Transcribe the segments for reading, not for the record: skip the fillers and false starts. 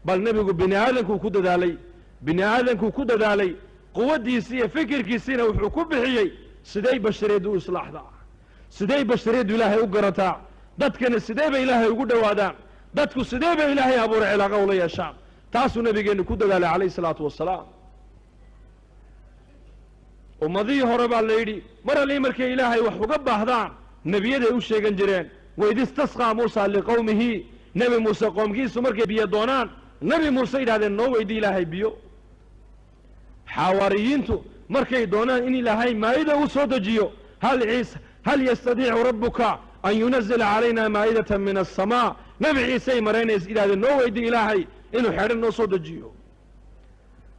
bal nabigu bini aadamku ku dadaalay quwadiisa iyo fikirkiisina wuxuu ku bixiyay sidee bashareedu islaaxda sidee bashareedu ilaahay u garataa dadkana sidee bay ilaahay ugu dhawaadaan dadku sidee bay ilaahay abuuray ilaaqa wala yeeshaan taasuu nabigeenu ku dadaalay calayhi salaatu wasalaam ummadii hore baa la yidhi mar alle markay ilaahay wax uga baahdaan nebiyaday u sheegan jireen waid istasqaa muusa liqowmihi nebi muuse qoomkiisu markay biyo doonaan nebi muuse yidhahdeen noo weydii ilaahay biyo xawaariyiintu markay doonaan in ilaahay maa'ida u soo dejiyo hal yastadiicu rabbuka an yunazila calayna maa'idatan min aلsamaa nebi ciisey maraynays yidhahdeen noo weydii ilaahay inuu xedhan noo soo dejiyo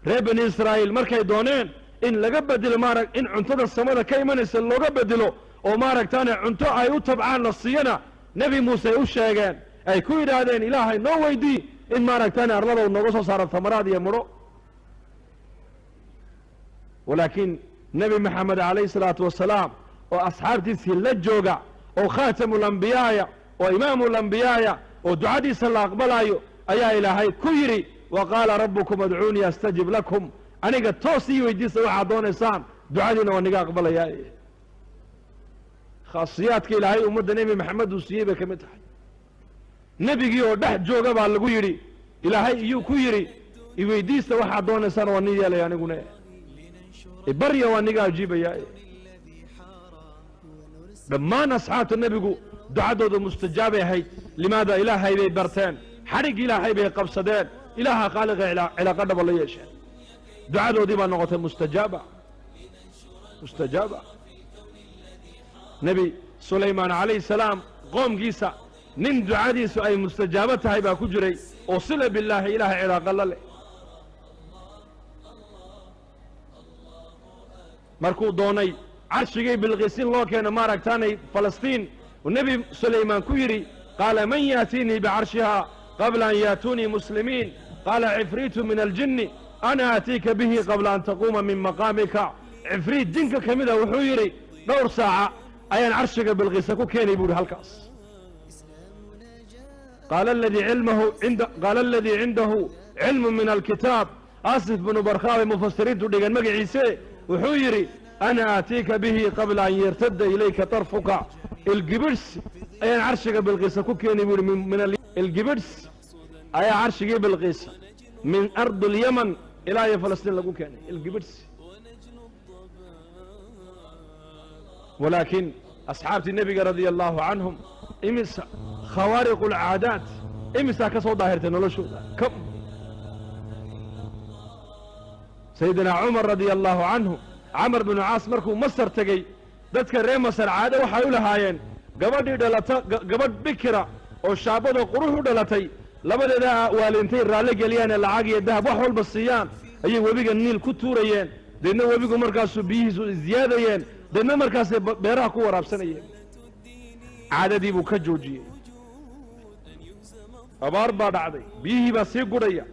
reer bani israa'iil markay dooneen in laga bedelo in cuntada samada ka imanaysa looga bedelo oo maaragtaane cunto ay u tabcaan la siiyana nebi muuse ay u sheegeen ay ku yidhaahdeen ilaahay noo weydii in maaragtaane arlada nooga soo saaro tamaraad iyo mudho walaakiin nebi maxamed calayhi salaatu wasalaam oo asxaabtiisii la jooga oo khaatamulambiyaaya oo imaamulambiyaaya oo ducadiisa la aqbalaayo ayaa ilaahay ku yidhi wa qaala rabbukum adcuunii astajib lakum aniga toos ii weydiisa waxaad doonaysaan ducadiina waa niga aqbalayaa khaasiyaadka ilaahay ummadda nebi maxamed uu siiyey bay ka mid tahay nebigii oo dhex jooga baa lagu yidhi ilaahay iyuu ku yidhi iweydiista waxaad doonaysaan waa ni yeelaya aniguna barya waa niga ajiibayaa dhammaan asxaabta nebigu ducadooda mustajaabay ahayd limaada ilaahay bay barteen xadhig ilaahay bay qabsadeen ilaaha khaaliqa cilaaqa dhaba la yeesheen ducadoodii baa noqotay mustajaaba nebi sulaymaan calayhi salaam qoomkiisa nin ducadiisu ay mustajaabo tahay baa ku jiray oo sila billaahi ilaahay cilaaqa la leh markuu doonay carshigii bilqiisin loo keena maaragtaanay falastiin nebi sulaymaan ku yidhi qaala man yaatiinii bicarshihaa qabla an yaatuunii muslimiin qaala cifriitu min aljinni ana aatiika bihi qabla an taquuma min maqaamika cifriit jinka ka mida wuxuu yidhi dhowr saaca ayaan carshiga bilqiisa ku keenay buu yidhi halkaas qaala aladii cindahu cilmu min alkitaab asif binu barkhaabay mufasiriintu dhigan magaciise wuxuu yidhi ana aatiika bihi qabla an yartadda ilayka tarfuka ilgibidhs ayaan carshiga bilqiisa ku keenay buu yidhi ilgibidhs ayaa carshigii bilqiisa min ardi alyaman ilaa iyo falastiin lagu keenay ilgibidhs walaakiin asxaabtii nebiga radia allaahu canhum imisa khawaariqu alcaadaat imisaa ka soo daahirtay noloshooda sayidina cumar radia allaahu canhu camar binu caas markuu masar tegey dadka reer masar caado waxay u lahaayeen gabadh bikira oo shaabadoo qurux u dhalatay labadeeda waalintay raalli geliyaane lacag iyo dahab wax walba siiyaan ayay webiga niil ku tuurayeen deedna webigu markaasuu biyihiisu isziyaadayeen deedna markaasay beeraha ku waraabsanayeen caadadii buu ka joojiyey abaar baa dhacday biyihii baa sii gudhaya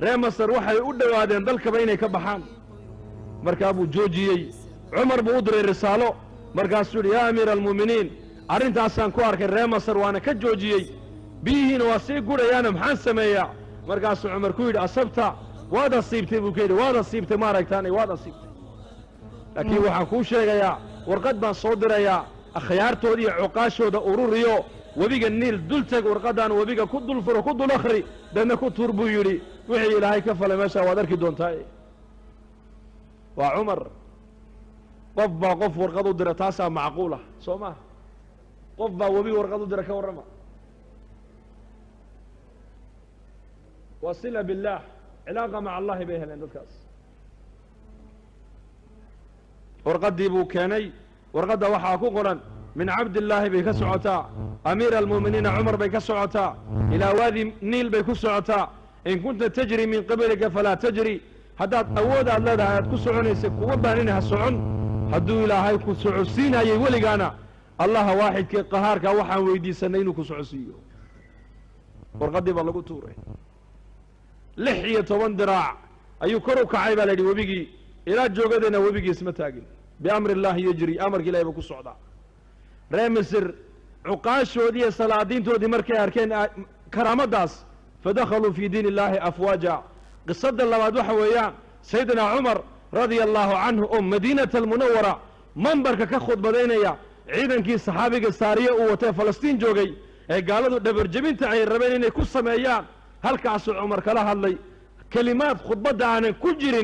reer masar waxay u dhowaadeen dalkaba inay ka baxaan markaa buu joojiyey cumar buu u diray risaalo markaasuu yidhi yaa amiira almu'miniin arrintaasaan ku arkay reer masar waana ka joojiyey biyihiina waa sii gudhayaana maxaan sameeyaa markaasuu cumar ku yidhi asabta waad asiibtay buu ka yidhi waad asiibtay maaragtaanay waad asiibtay laakiin waxaan kuu sheegayaa warqad baan soo dirayaa akhyaartooda iyo cuqaashooda ururiyo webiga niil dul teg warqaddaan webiga ku dul furo ku dul akhri deedna ku tuur buu yidhi wixii ilaahay ka falay meeshaa waad arki doontaa waa cumar qof baa qof warqad u dira taasaa macquulah soo maha qof baa webiga warqad u dira ka warrama waa sila billaah cilaaqa maca allahi bay heleen dadkaas warqaddii buu keenay warqadda waxaa ku qoran min cabdillaahi bay ka socotaa amiira almu'miniina cumar bay ka socotaa ilaa waadi niil bay ku socotaa in kunta tajri min qablika falaa tajri haddaad awood aad leedahay aad ku soconaysa kuma baahnina ha socon hadduu ilaahay ku socodsiinayay weligaana allaha waaxidkii qahaarkaa waxaan weydiisanay inuu ku socodsiiyo warqaddii baa lagu tuuray 16 diraac ayuu kor u kacay baa la yidhi webigii ilaa joogadeena webigii isma taagin biamri illaahi yajri amarka ilahay buu ku socdaa reer misir cuqaashoodii iyo salaadiintoodii markay arkeen karaamaddaas فدخلوا في دين الله أفواجا. قصة اللباد وحويان سيدنا عمر رضي الله عنه مدينة المنورة منبرك كخد بدينيا عيدا كي صحابي السارية ووتي فلسطين جوغي قالوا دبر جبين تعي الربين إني كسم أيام هل كعسو عمر كلاها اللي كلمات خطبة عن كجر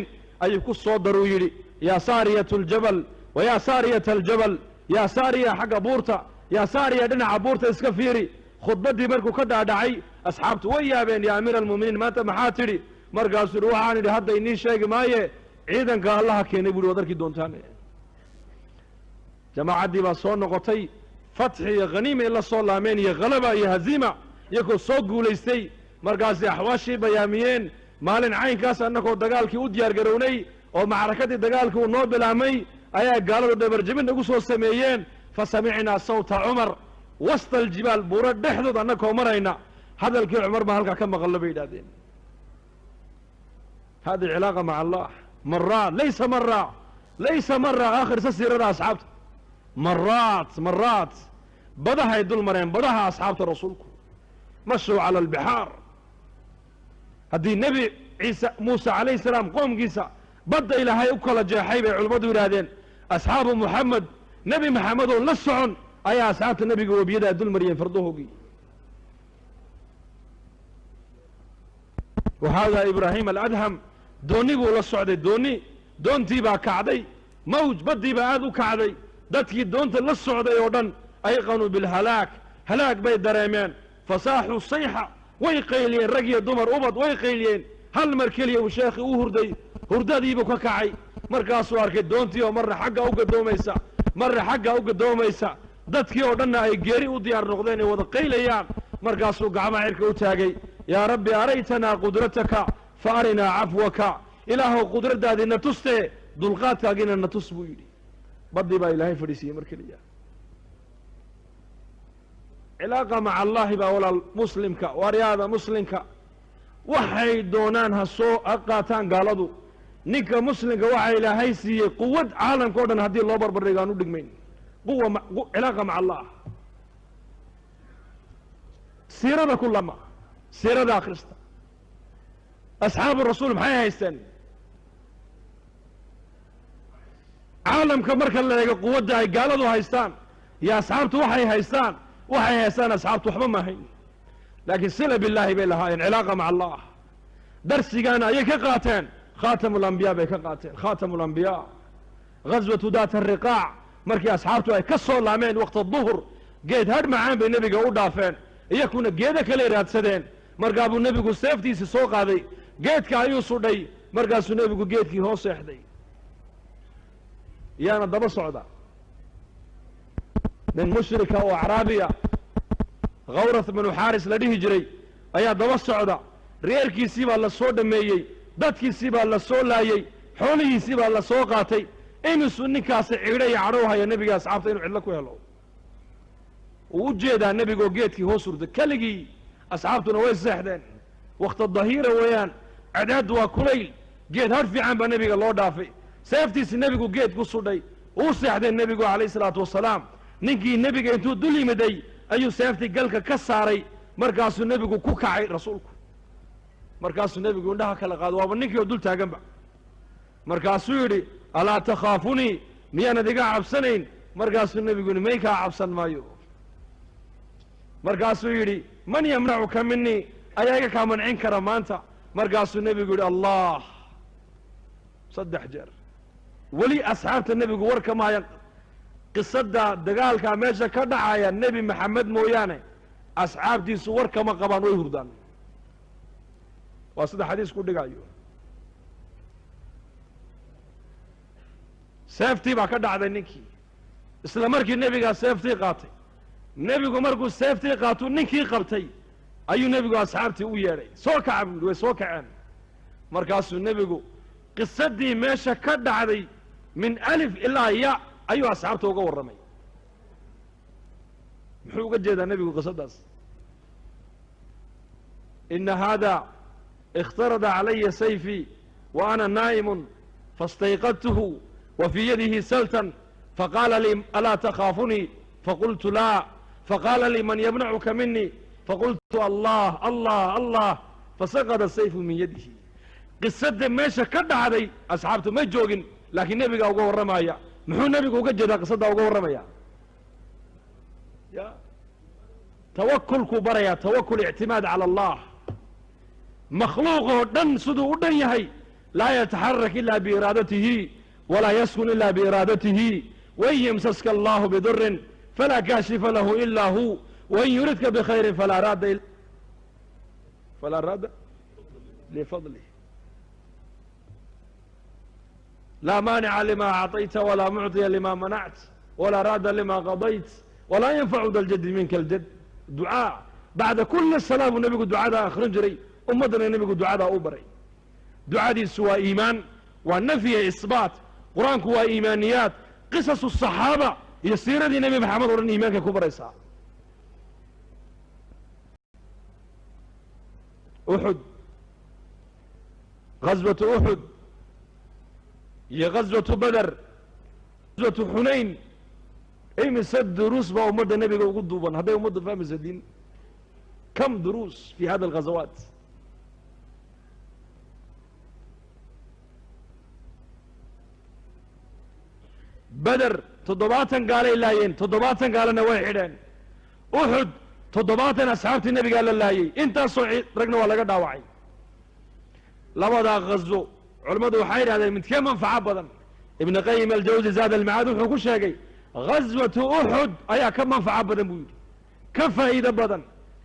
أي كسو ضروري يا سارية الجبل ويا سارية الجبل يا سارية حق بورتا يا سارية دنا بورتا اسكفيري خطبتي مركو كدا دعي أصحابت ويا بين يا أمير المؤمنين ما تمحاتري مرقاس روحاني لهذا إني شيء مايه عيدا قال الله كيني بلو ودركي دونتاني جماعة دي بصون نقطي فتح يا غنيمة إلا صول لامين يا غلبة يا هزيمة يكو صوق وليستي مرقاس أحواشي بياميين مالين عين كاس أنكو دقالكي وديار قروني ومعركة دقالكي ونوب بالعمي أيا قالوا دبر جبن نقصوا السميين فسمعنا صوت عمر وسط الجبال بورد بحدود أنكو مرينا هذا الكي عمر ما هلقا كم غلبي دادين. هذه العلاقة مع الله مرات ليس مرة آخر سسير أصحاب مرات بدها يدل مرين بدها أصحاب رسولكم مشوا على البحار. هذه النبي عيسى موسى عليه السلام قوم قيسى بدأ إلى هاي أكل جاحيبة علمدوا إلى أصحاب محمد نبي محمد لسعن أي أصحاب النبي قوة بيدا يدل مرين فرضوه قي. وهذا إبراهيم الأدهم دوني بولا السعودي دونتي با كعدي موج بدي با آدو كعدي داتكي دونت للسعودي ودن أيقنوا بالهلاك هلاك بي دريمين فصاحوا الصيحة ويقيلين رقية دمر أبض ويقيلين هل مركلية وشيخي هردادي بكا كعي مركاسو أركي دونتي ومرة حقا أوقا دوميسا داتكي ودن أي جيري وديار نقدين وذا قيليان مركاسو قعما عيرك وتاقي يا ربي أريتنا قدرتك فارنا عفوك إله قدرت هذه نتسته دلقاتك أجينا نتسبو يدي بدي با إلهي فريسي مركلية علاقة مع الله با ولا مسلمك ورياضة مسلمك وحي دونانها سوء أقاتان قالدو نيكا مسلمك وحي إلهي سي قوة عالم كودن هدي الله بربرقانو دقمين علاقة مع الله سيرة كلما سيرة آخرستا أصحاب الرسول محايا هايستان عالم كمركا اللي قوة داي قالوا هايستان يا أصحابته وحي هايستان أصحابته وحبا ما هين لكن صلة بالله بيلها علاقة مع الله درسي كان يكا قاتين خاتم الأنبياء بيكا قاتين خاتم الأنبياء غزوة ذات الرقاع مركي أصحابته أي كسوا اللامين وقت الظهر قيد هاد معان بالنبي قول دافين يكون قيدك اللي راد سدين مرقابو النبي قول سيفتي سوق هذي قيدك أيو صدي مرقاسو النبي قول قيدك هو سيحدي يانا دبا صعدا من مشركة وأعرابية غورث بن حارس لديه جري أيا دبا صعدا ريركي سيبا الله سو دميي دادكي سيبا الله سو لايي حولي سيبا الله سو قاتي إنو سنكاس عيري عروها يا نبي أصحابته إنو عدلكو يهلو وجيدا النبي قول قيدكي هو سرد كالقي أصحابته نويس زحدين وقت الظهيرة ويان عداد وكليل قيد هرفي عن بنبي الله دافي سيفتيس النبي قول قيد قصر دي وصيحدين النبي قول عليه الصلاة والسلام ننكي النبي قول انتو دولي مدي أيو سيفتي قلقا كساري مركاسو النبي قول كوكعي رسولكو مركاسو النبي قول لها كالقاد وابا ننكي ودول تاقنبع مركاسو يري ألا تخافوني ميانا دقاء عبسنين مركاسو النبي قول ميكا عبسن مايو مركاسو يري من يمنعك مني أياك من عنك رمانتا مركاسو النبي يقول الله صدح جر ولي أصحاب النبي يقول ورك ما قصة دقال كاميشا كدعايا النبي محمد موياني أصحاب دي صور كما قبان ويهردان وصدح حديث كل دقايو سيفتي با كدع ذا نكي اسلامركي النبي قال سيفتي قاتي النبي قال مركو سيفتي قاتو نكي قبتي أيو النبي قال أصحابتي وياري سوكا عبد وسوكا عن مركاسو النبي قال قصة دي ماشا كدع ذي من ألف إلا ياء أيو أصحابته وقوى الرمي محو قد جيدا النبي قال قصة داس إن هذا اخترد علي سيفي وأنا نائم فاستيقظته وفي يده سلتا فقال لي ألا تخافني فقلت لا فقال لي من يمنعك مني فقلت الله الله الله فسقط السيف من يده قصة ماشا كدعدي أصحابته ما جوجن لكن نبي أوجو الرمايا محو نبي أوجو جدا قصة أوجو الرمايا يا توكل كبريا توكل اعتماد على الله مخلوقه دن صدو دن يهي لا يتحرك إلا بإرادته ولا يسكن إلا بإرادته وإن يمسسك الله بضر فلا كاشف له إلا هو وإن يردك بخير فلا راد لفضله لا مانع لما أعطيت ولا معطي لما منعت ولا راد لما قضيت ولا ينفع ذا الجد منك الجد دعاء بعد كل الصلاة والنبي يقول دعاء آخر جري أمدنا النبي يقول دعاء أوبري دعاء دي سوى إيمان والنفي إثبات قرآن هو إيمانيات قصص الصحابة يسير دي نبي محمد ورن إيمان كبر إساء أحد غزوة أحد هي غزوة بدر غزوة حنين أي مسد دروس بأمد النبي يقول دوبا هذا أمد فهم الدين كم دروس في هذه الغزوات بدر تضباطا قال إلهين تضباطا قال نواحدين أحد تضباطا أصحابت النبي قال الله انت صعيد رقنا ولا قد داوعي لما دا غزو علماء وحير هذا من كم منفعة بدن ابن قيم الجوزي زاد المعاد وحكو شاقي غزوة أحد أيها كم منفعة بدن بيقول كفائدة بدن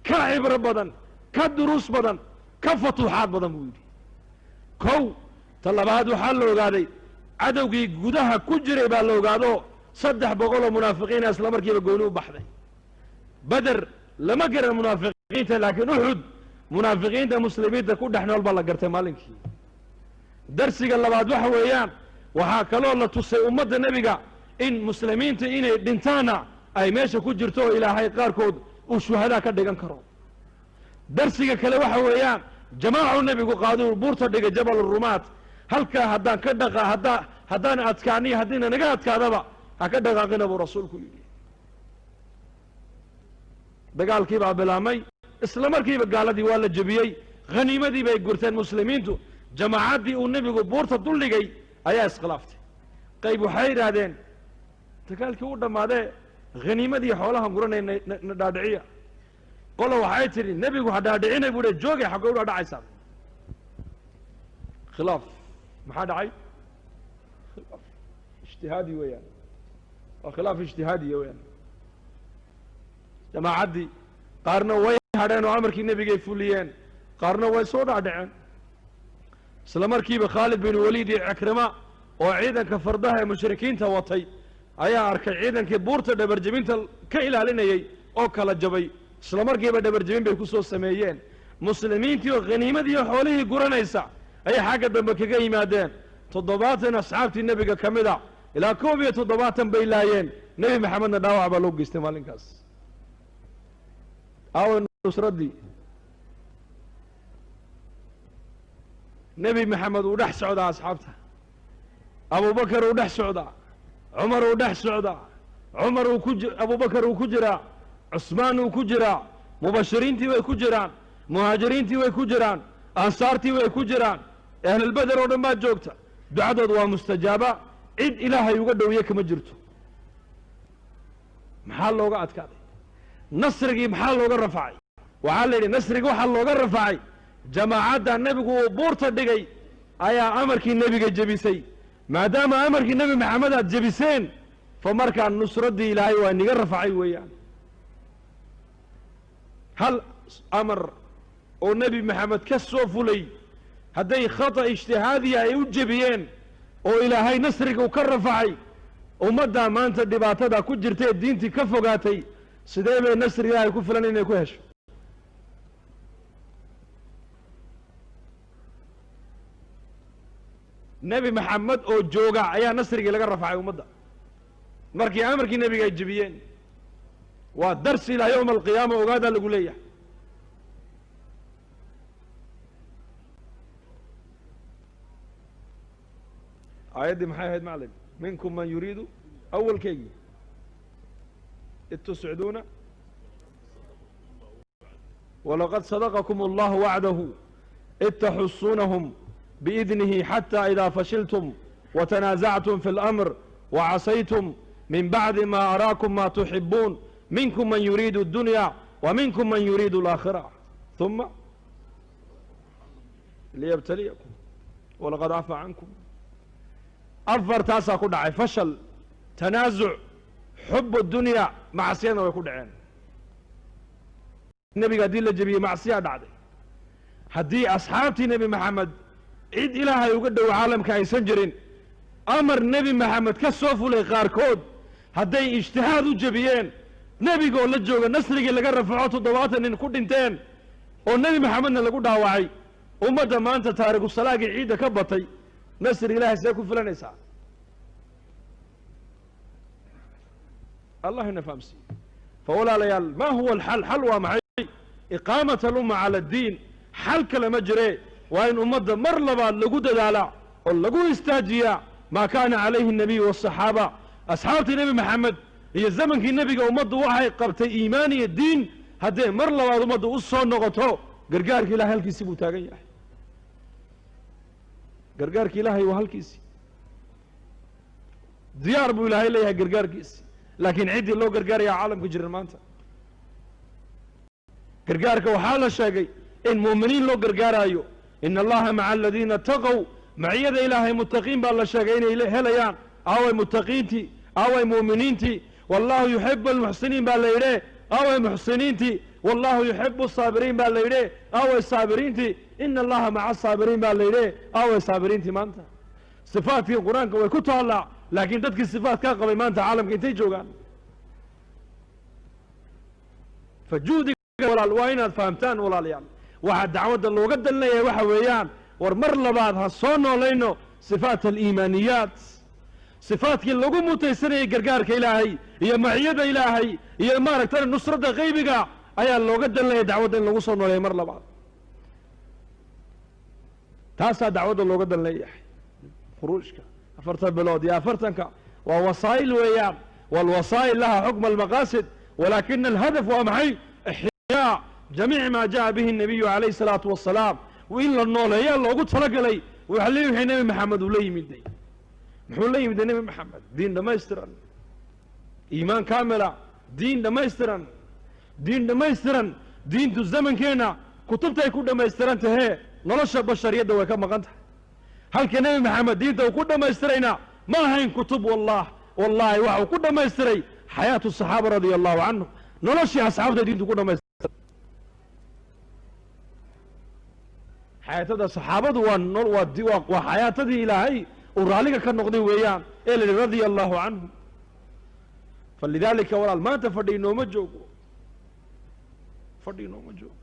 كعبر بدن كدروس بدن كفتوحات بدن بيقول كو طلبات وحلو قادي عدوكي قدها كجري بالو قادو صدح بقول منافقين اسلامر كيف يقولوا بحثي بدر لما قرأ المنافقين لكن أحد منافقين ده مسلمين ده كل احنا والله قرت مالك درسي قال بعد وحويان وهكذا الله تصي أمة النبي إن مسلمين تين دنتانا أي ماشي كجرتو إلى هاي قاركود وشهداء كده كرو درسي كلا وحويان جماعة النبي قادوا بورتا دقة جبل الرومات هلكا هدان كدقا هدان أتكاني هدينا نقات كذا هكذا قاقنا أبو رسول كل دقال كيبا بلامي اسلامر كيبا قال دي والا جبيي غنيمة دي باي قرتين مسلمين تو جماعات دي والنبي بورتا دولي ايا اسقلافتي قيبو حير هادين تقال كيودا ماذا غنيمة دي حولها قرنا ندادعية قولوا حيتري النبي هدادعين يقول جوغي حقولوا داعي سام خلاف ما حد عي خلاف اجتهادي ويان وخلاف اجتهادي ويان جماعة دي قارنا وي هادين وعمركي النبي جاي فوليين قارنا وي صودا دعين سلامركي بخالد بن وليد عكرمة وعيدا كفردها مشركين توطي ايا اركي عيدا كبورتا دبرجمين كإلى لنا او كلا جبي سلامركي بدبرجمين بيكسو سميين مسلمين تيو غنيمة دي حواليه قرانيسا اي حاجة بمكيكا يمادين تضباطنا اصحابتي النبي كمدا الى كوبية تضباطا بيلايين نبي محمد نداوع بالوق استمالين كاس او النصرة دي نبي محمد ودح سعودة اصحابته ابو بكر ودح سعودة عمر ودح سعودة ابو بكر وكجرا عثمان وكجرا مبشرين تي وكجران مهاجرين تي وكجران انصار تي وكجران اهل البدر ودما جوجتا دعادود waa mustajaaba cid ilaahay uga dhawiye kama jirto maxaa looga adkaaday nasrigi maxaa looga rafacay waxa la yiri nasriga waxa looga rafacay jamaacada nabigu uu buurta dhigay ayaa amarkii nabiga jabisay maadaama amarkii nabi maxamed aad jabiseen famarka nusradii ilaahay waa niga rafacay weeyaan hal amar oo nabi maxamed ka soo fulay هدي خطأ اجتهادي اي وجبيين او الهي نصرك وكرفعي ومدى ما انت دباتا دا كجرتي دينتي كفوقاتي سيدي نصر الهي كفلان اني كوهش نبي محمد او جوغا ايا نصرك لغا رفعي ومدى مركي امركي نبي يجبيين ودرس الى يوم القيامة وقادا لقوليه آيات محايا هيد معلم منكم من يريد أول كي تسعدون ولقد صدقكم الله وعده إذ تحصونهم بإذنه حتى إذا فشلتم وتنازعتم في الأمر وعصيتم من بعد ما أراكم ما تحبون منكم من يريد الدنيا ومنكم من يريد الآخرة ثم ليبتليكم ولقد عفى عنكم. أفر تاسا كل دعي فشل تنازع حب الدنيا معصينا ويكون عين النبي قد يلا جبيه معصية دعدي هدي أصحابتي نبي محمد عيد إلهي يقدوا عالم كاي سنجرين أمر نبي محمد كسوفوا لي قاركود هدي اجتهادوا جبيين نبي قول لجوغا نسرق اللي قرر فعوتوا ضواتا إن كنت انتين والنبي محمد اللي قد هواعي ومدى ما أنت تارك الصلاة عيدة كبطي نسر إلهي سيكون فلان يسعى الله نفهم سي فولا ليال ما هو الحل؟ حل معي إقامة الأمة على الدين حل كلمة جري وإن أمد مرلبا لقود دالا ولقود استاجيا ما كان عليه النبي والصحابة أصحاب النبي محمد هي الزمن كي النبي أمد وحي قبت إيماني الدين هذا مرلبا أمد أصول نغطو قرقارك إلهي هالكيسي بوتاقيا قرقارك إلهي وهالكيسي ديار بو إلهي ليها قرقاركيسي لكن عيدي لو قرقار يا عالم كجر مانتا قرقارك وحالة شاقي إن مؤمنين لو قرقار أيو إن الله مع الذين اتقوا معيد إلهي متقين بالله شاقين إليه هليان أوي متقينتي أوي مؤمنينتي والله يحب المحسنين بالله إليه أوي محسنينتي والله يحب الصابرين بالله إليه أوي صابرينتي إن الله مع الصابرين بالله إليه أوي صابرينتي مانتا صفات في القرآن كوي كتو الله لكن تدك الصفات كان قبل ما أنت عالم كنتي جوغان فجودك ولا الوين فهمتان ولا ليال واحد دعوة اللي وقد لنا وحويان ورمر لبعض هالصون ولينو صفات الإيمانيات صفات كي اللي قموا تيسري قرقارك إلهي هي معيدة إلهي هي مارك ترى النصرة غيبك أي اللي وقد لنا دعوة اللي وصلنا ولا مر لبعض تاسع دعوة اللي وقد لنا خروجك أفرت البلاد يا أفرتنك ووسائل ويام والوسائل لها حكم المقاصد ولكن الهدف ومعي إحياء جميع ما جاء به النبي عليه الصلاة والسلام وإلا النول يا الله قلت فلق لي ويحليه حين نبي محمد ولي من دي محول لي من نبي محمد دين ده ما يسترن إيمان كاملة دين ده ما يسترن دين ده ما يسترن دين تو الزمن كينا كتبت يكون ده ما يسترن تهي نلش بشرية ده وكما قنت هل كان نبي محمد دين ده وكل ما يسترينا ما هين كتب والله وحو كل ما يستري حياة الصحابة رضي الله عنهم نلش أصحاب ده دين كل ما يستري حياة الصحابة وحياة دي إلهي ورالك كان نقضي ويان إلي رضي الله عنهم فلذلك ولا ما تفردي نوم جوكو فردي نوم جوكو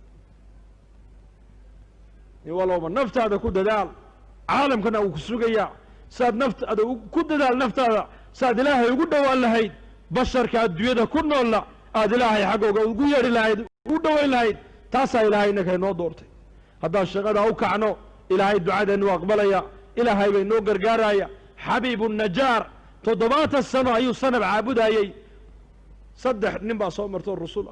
والله من نفت هذا كل دال عالم كنا وكسوقيا ساد نفت هذا كل دال نفت هذا ساد إلهي يقول ولا هيد بشر كأدوية كنا ولا هذا إلهي حقه ويقول يا إلهي يقول ولا هيد تاسع إلهي إنك نو دورتي هذا الشغل أو كعنو إلهي الدعاء إنه أقبليا إلهي بينو قرقارايا حبيب النجار تضبات السنة أيو سنة بعابدها أي صدح نبا صومرت الرسول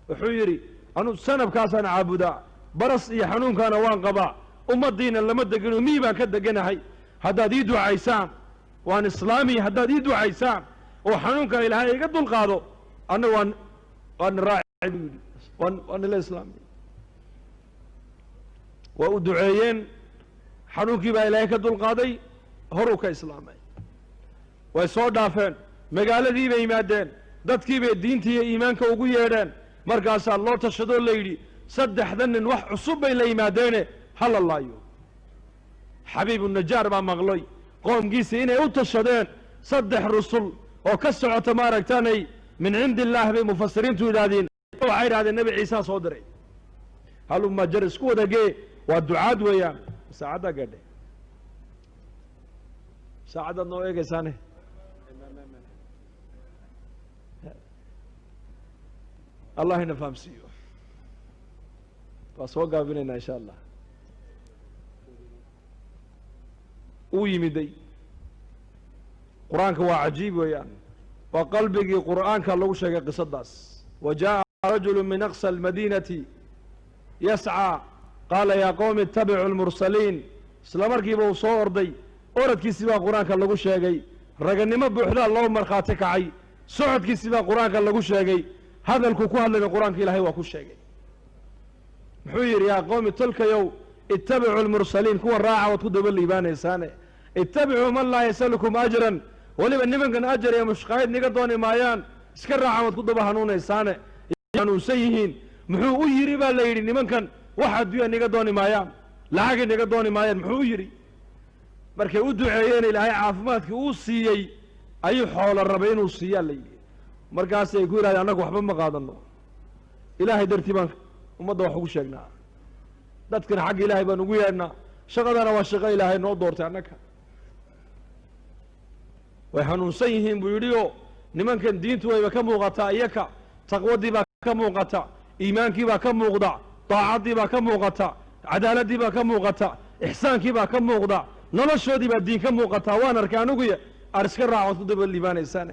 وحيري أنو سنة بكاسان عابدا برس يحنون كان وان قبا الدين اللي مدقنوا ميبا كدقنا هاي هذا ديدو عيسان وان إسلامي هذا ديدو عيسان وحنون كان إلهي قد القاضو أنا وان راعي وان الإسلامي ودعيين حنوكي با إلهي كدو القاضي هروك إسلامي ويسو دافين مقالة دي بإيمادين دادكي بإدينتي إيمانك وقو يهدين مركاسا الله تشهدو الليلي صدح ذنن وح عصوب إلى إيمادينه هل الله يو حبيب النجار ما مغلي قوم قيسي إنه يتشهدين صدح الرسول وكسع تمارك تاني من عند الله بمفسرين تولادين وعير هذا النبي عيسى صدري هل ما جرس كودا جي والدعاء ويان ساعدة قد ساعدة نوعي قسانه الله نفهم سيو فاسوقها بيننا إن شاء الله ويمدي قرآنك هو عجيب ويان وقلبك قرآنك لو شيء قصداس وجاء رجل من أقصى المدينة يسعى qaala yaa qowmi ittabicu almursaliin isla markiiba uu soo orday oradkiisii baa qur-aanka lagu sheegay raganimo buuxdaa loo markhaati kacay socodkiisii baa qur-aanka lagu sheegay hadalkuu ku hadlayna qur-aanka ilaahay waa ku sheegay muxuu yidhi yaa qowmi tolkayow ittabicu almursaliin kuwa raaca waad ku daba liibaanaysaane ittabicuu man laa yasalukum ajran weliba nimankan ajar iyo mushqaayid niga dooni maayaan iska raaca waad ku daba hanuunaysaane hanuunsan yihiin muxuu u yidhi baa la yidhi nimankan wax adduunya niga dooni maayaan lacagay niga dooni maayaan muxuu u yidhi markay u duceeyeen ilaahay caafimaadkii uu siiyey ayuu xoolo rabay inuu siiyaa la yidhi markaasay ku yidhahdeen annagu waxba ma qaadanno ilaahay dartii baan ummadda wax ugu sheegnaa dadkana xagga ilaahay baan ugu yeedhnaa shaqadana waa shaqo ilaahay noo doortay annaka way hanuunsan yihiin buu yidhi oo nimankan diintu wayba ka muuqataa iyaka taqwadii baa ka muuqata iimaankii baa ka muuqda daacaddii baa ka muuqata cadaaladdii baa ka muuqata ixsaankii baa ka muuqda noloshoodii baa diin ka muuqataa waan arkay aniguya aad iska raacood ku daba liibaanaysaan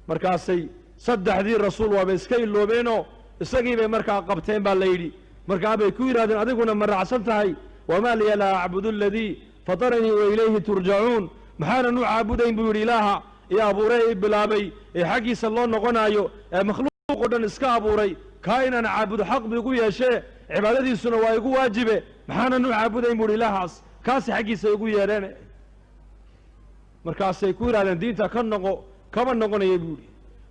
markaasay saddexdii rasuul waaba iska iloobeenoo isagii bay markaa qabteen baa la yidhi markaa bay ku yidhahdeen adiguna ma raacsan tahay wamaa liya laa acbudu aladii fataranii wa ilayhi turjacuun maxaanan u caabudayn buu yidhi ilaaha ee abuuray i bilaabay ee xaggiisa loo noqonaayo ee makhluuq oo dhan iska abuuray kaa inaan caabudo xaq bu igu yeeshee cibaadadiisuna waa igu waajibe maxaanan u caabudayn buu yidhi ilaahaas kaasi xaggiisa igu yeedheen markaasay ku yidhahdeen diinta ka noqo kama noqonaya buu yidhi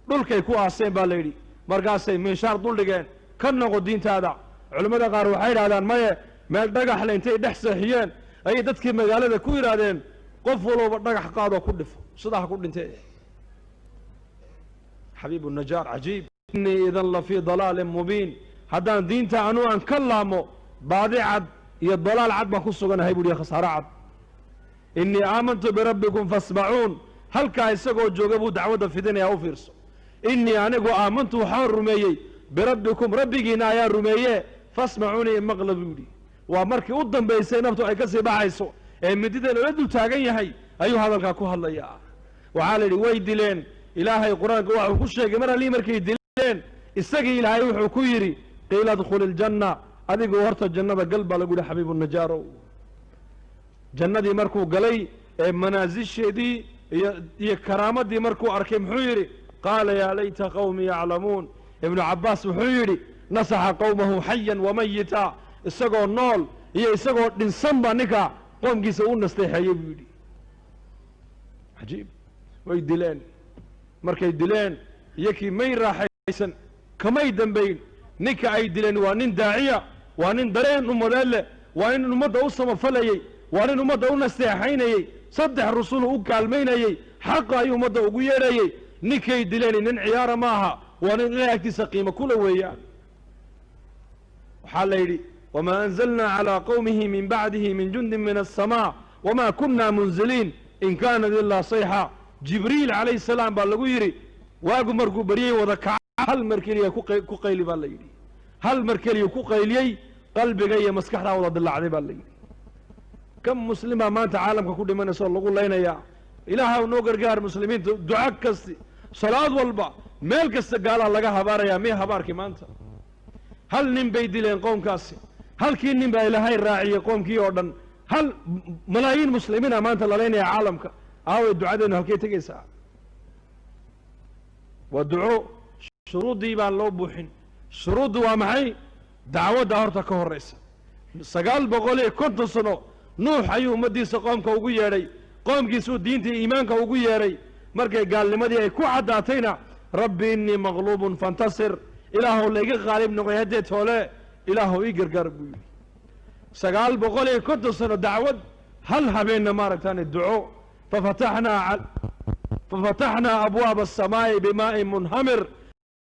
dhulkay ku aaseen baa la yidhi markaasay miishaar dul dhigeen ka noqo diintaada culimmada qaar waxay yidhahdaan maye meel dhagaxle intay dhex seexiyeen ayay dadkii magaalada ku yidhaahdeen qof walooba dhagax qaadoo ku dhifo sidaa ha ku dhintee xabiibu najaar cajiib innii idan la fii dalaalin mubiin haddaan diinta anuu aan ka laamo baadi cad iyo dalaal cad baan ku suganahay buu yihi khasaaro cad innii aamantu birabbikum fasmacuun halkaa isagoo jooga buu dacwadda fidinayaa u fiirso innii anigu aamantu waxaan rumeeyey birabbikum rabbigiina ayaa rumeeye fasmacuunii maqla buu yidhi waa markii u dambaysay naftu ay ka sii baxayso ee midida loola dul taagan yahay ayuu hadalkaa ku hadlayaa waxaa la yidhi way dileen ilaahay qur-aanka waxuu ku sheegay mar allii markay dileen isagii ilaahay wuxuu ku yidhi qiila adkhuli iljanna adigu horta jannada gal baa lagu yidhi xabiibu najaarow jannadii markuu galay ee manaasisheedii iyo karaamadii markuu arkay muxuu yidhi qaala yaa layta qawmi yaclamuun ibnu cabbaas wuxuu yidhi nasaxa qowmahu xayan wamayita isagoo nool iyo isagoo dhinsan baa ninka qoomkiisa u nasteexeeyey buu yidhi cajiib way dileen markay dileen iyakii may raaxaysan kamay dambayn ninka ay dileen waa nin daaciya waa nin dareen ummadeed leh waa nin ummadda u samafalayey waa nin ummadda u nasteexaynayey saddex rusulu u kaalmaynayey xaqa ayuu ummadda ugu yeedhayey ninkay dileen nin ciyaara ma aha waa nin ilaahay agtiisa qiimo kula weeyaan waxaa la yidhi wamaa anzalnaa calaa qowmihi min bacdihi min jundin min aلsamaa wamaa kunna munziliin in kaanat ilaa sayxa jibriil calayhi salaam baa lagu yidhi waagu markuu baryey wada kaca hal mar keliya ku qayli baa la yidhi hal mar keliya ku qayliyey qalbiga iyo maskaxdaa wada dilaacday baa la yidhi kam muslimaa maanta caalamka ku dhimanaysa oo lagu laynayaa ilaaha noo gargaar muslimiinta duca kasti salaad walba meel kasta gaalaa laga habaarayaa miya habaarkii maanta hal nin bay dileen qoomkaasi halkii nin baa ilaahay raaciyey qoomkii oo dhan hal malaayiin muslimiina maanta la laynaya caalamka aaway ducadeennu halkay tegaysaa waa duco shuruuddii baan loo buuxin shuruuddu waa maxay dacwadda horta ka horraysa 950 sano nuux ayuu ummaddiisa qoomka ugu yeedhay qoomkiisuu diintii iimaanka ugu yeedhay markay gaalnimadii ay ku caddaatayna rabbi innii maqluubun fantasir ilaahow layga qaalib noqoy haddee toole ilaahow ii gargaar buu yidhi 950 sano dacwad hal habeenna maaragtaane duco fafataxnaa abwaaba aلsamaa'i bimaa'in munhamir